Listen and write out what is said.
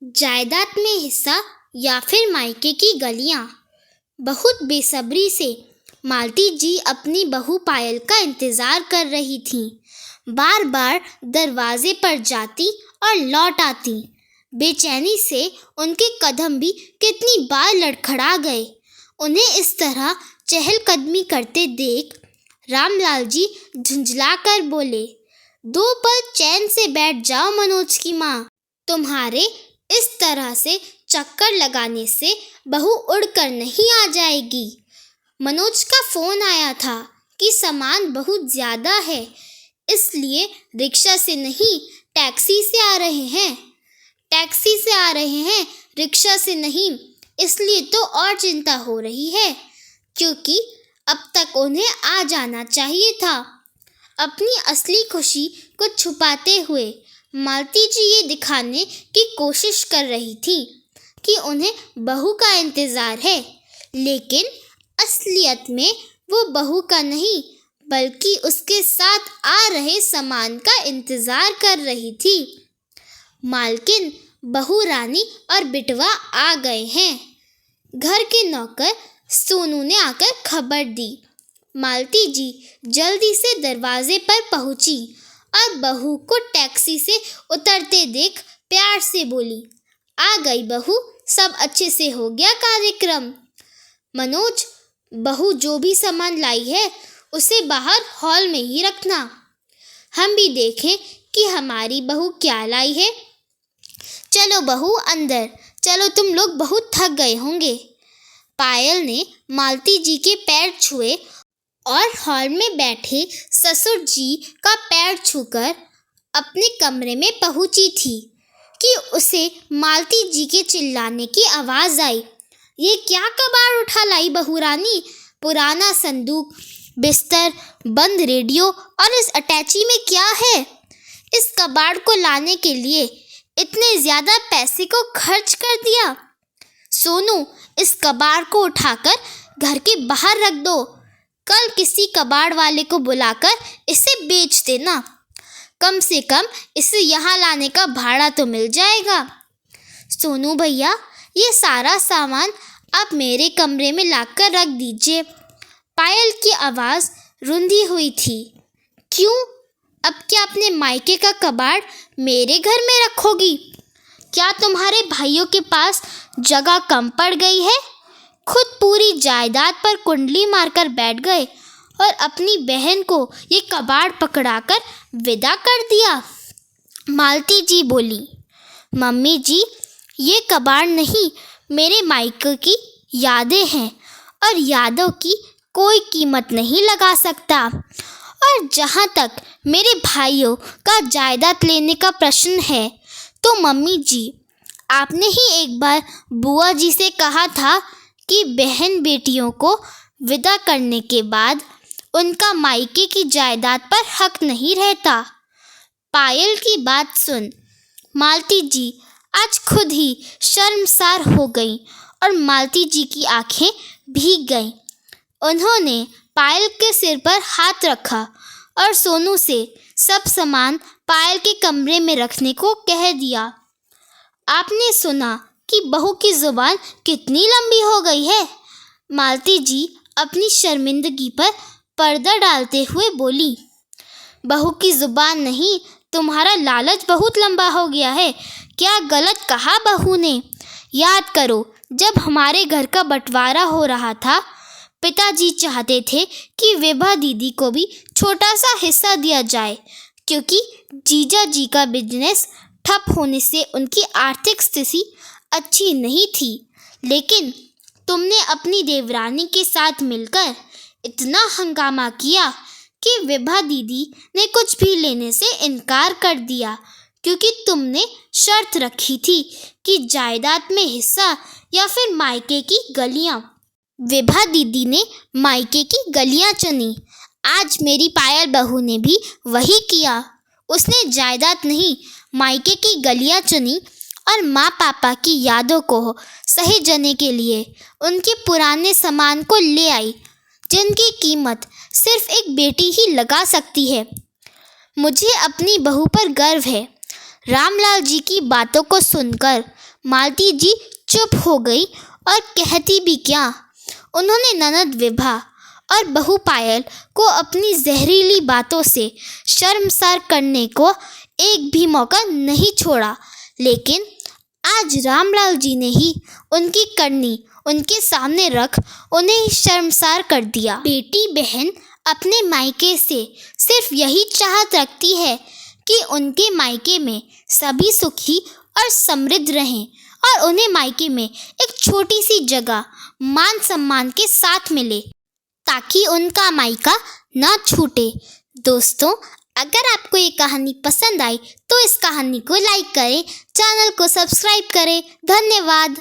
जायदाद में हिस्सा या फिर मायके की गलियां। बहुत बेसब्री से मालती जी अपनी बहू पायल का इंतजार कर रही थीं। बार बार दरवाजे पर जाती और लौट आती। बेचैनी से उनके कदम भी कितनी बार लड़खड़ा गए। उन्हें इस तरह चहलकदमी करते देख रामलाल जी झुंझलाकर बोले, दो पल चैन से बैठ जाओ मनोज की माँ। तुम्हारे इस तरह से चक्कर लगाने से बहू उड़कर नहीं आ जाएगी। मनोज का फोन आया था कि सामान बहुत ज़्यादा है, इसलिए रिक्शा से नहीं टैक्सी से आ रहे हैं। टैक्सी से आ रहे हैं, रिक्शा से नहीं। इसलिए तो और चिंता हो रही है, क्योंकि अब तक उन्हें आ जाना चाहिए था। अपनी असली खुशी को छुपाते हुए मालती जी ये दिखाने की कोशिश कर रही थी कि उन्हें बहू का इंतज़ार है, लेकिन असलियत में वो बहू का नहीं बल्कि उसके साथ आ रहे सामान का इंतज़ार कर रही थी। मालकिन, बहू रानी और बिटवा आ गए हैं। घर के नौकर सोनू ने आकर खबर दी। मालती जी जल्दी से दरवाजे पर पहुंची और बहू को टैक्सी से उतरते देख प्यार से बोली, आ गई बहू, सब अच्छे से हो गया कार्यक्रम। मनोज, बहू जो भी सामान लाई है उसे बाहर हॉल में ही रखना। हम भी देखें कि हमारी बहू क्या लाई है। चलो बहू अंदर, चलो, तुम लोग बहुत थक गए होंगे। पायल ने मालती जी के पैर छुए और हॉल में बैठे ससुर जी का पैर छूकर अपने कमरे में पहुंची थी कि उसे मालती जी के चिल्लाने की आवाज़ आई, ये क्या कबाड़ उठा लाई बहू रानी? पुराना संदूक, बिस्तर, बंद रेडियो और इस अटैची में क्या है? इस कबाड़ को लाने के लिए इतने ज़्यादा पैसे को खर्च कर दिया। सोनू, इस कबाड़ को उठाकर घर के बाहर रख दो। कल किसी कबाड़ वाले को बुलाकर इसे बेच देना। कम से कम इसे यहाँ लाने का भाड़ा तो मिल जाएगा। सोनू भैया, ये सारा सामान आप मेरे कमरे में लाकर रख दीजिए। पायल की आवाज़ रुंधी हुई थी। क्यों? अब क्या अपने मायके का कबाड़ मेरे घर में रखोगी? क्या तुम्हारे भाइयों के पास जगह कम पड़ गई है? खुद पूरी जायदाद पर कुंडली मारकर बैठ गए और अपनी बहन को ये कबाड़ पकड़ाकर विदा कर दिया। मालती जी बोली, मम्मी जी, ये कबाड़ नहीं, मेरे मायके की यादें हैं और यादों की कोई कीमत नहीं लगा सकता। और जहाँ तक मेरे भाइयों का जायदाद लेने का प्रश्न है, तो मम्मी जी, आपने ही एक बार बुआ जी से कहा था कि बहन बेटियों को विदा करने के बाद उनका मायके की जायदाद पर हक नहीं रहता। पायल की बात सुन मालती जी आज खुद ही शर्मसार हो गई और मालती जी की आंखें भीग गईं। उन्होंने पायल के सिर पर हाथ रखा और सोनू से सब सामान पायल के कमरे में रखने को कह दिया। आपने सुना कि बहू की ज़ुबान कितनी लंबी हो गई है? मालती जी अपनी शर्मिंदगी पर पर्दा डालते हुए बोली, बहू की ज़ुबान नहीं, तुम्हारा लालच बहुत लंबा हो गया है। क्या गलत कहा बहू ने? याद करो, जब हमारे घर का बंटवारा हो रहा था, पिताजी चाहते थे कि विभा दीदी को भी छोटा सा हिस्सा दिया जाए, क्योंकि जीजा जी का बिजनेस ठप होने से उनकी आर्थिक स्थिति अच्छी नहीं थी। लेकिन तुमने अपनी देवरानी के साथ मिलकर इतना हंगामा किया कि विभा दीदी ने कुछ भी लेने से इनकार कर दिया, क्योंकि तुमने शर्त रखी थी कि जायदाद में हिस्सा या फिर मायके की गलियां। विभा दीदी ने मायके की गलियां चुनी। आज मेरी पायल बहू ने भी वही किया। उसने जायदाद नहीं, मायके की गलियां चुनी और माँ पापा की यादों को सहेजने के लिए उनके पुराने सामान को ले आई, जिनकी कीमत सिर्फ एक बेटी ही लगा सकती है। मुझे अपनी बहू पर गर्व है। रामलाल जी की बातों को सुनकर मालती जी चुप हो गई और कहती भी क्या। उन्होंने ननद विभा और बहू पायल को अपनी जहरीली बातों से शर्मसार करने को एक भी मौका नहीं छोड़ा, लेकिन आज रामलाल जी ने ही उनकी करनी उनके सामने रख उन्हें शर्मसार कर दिया। बेटी बहन अपने मायके से सिर्फ यही चाहत रखती है कि उनके मायके में सभी सुखी और समृद्ध रहें और उन्हें मायके में एक छोटी सी जगह मान सम्मान के साथ मिले, ताकि उनका मायका ना छूटे। दोस्तों, अगर आपको ये कहानी पसंद आई तो इस कहानी को लाइक करें, चैनल को सब्सक्राइब करें। धन्यवाद।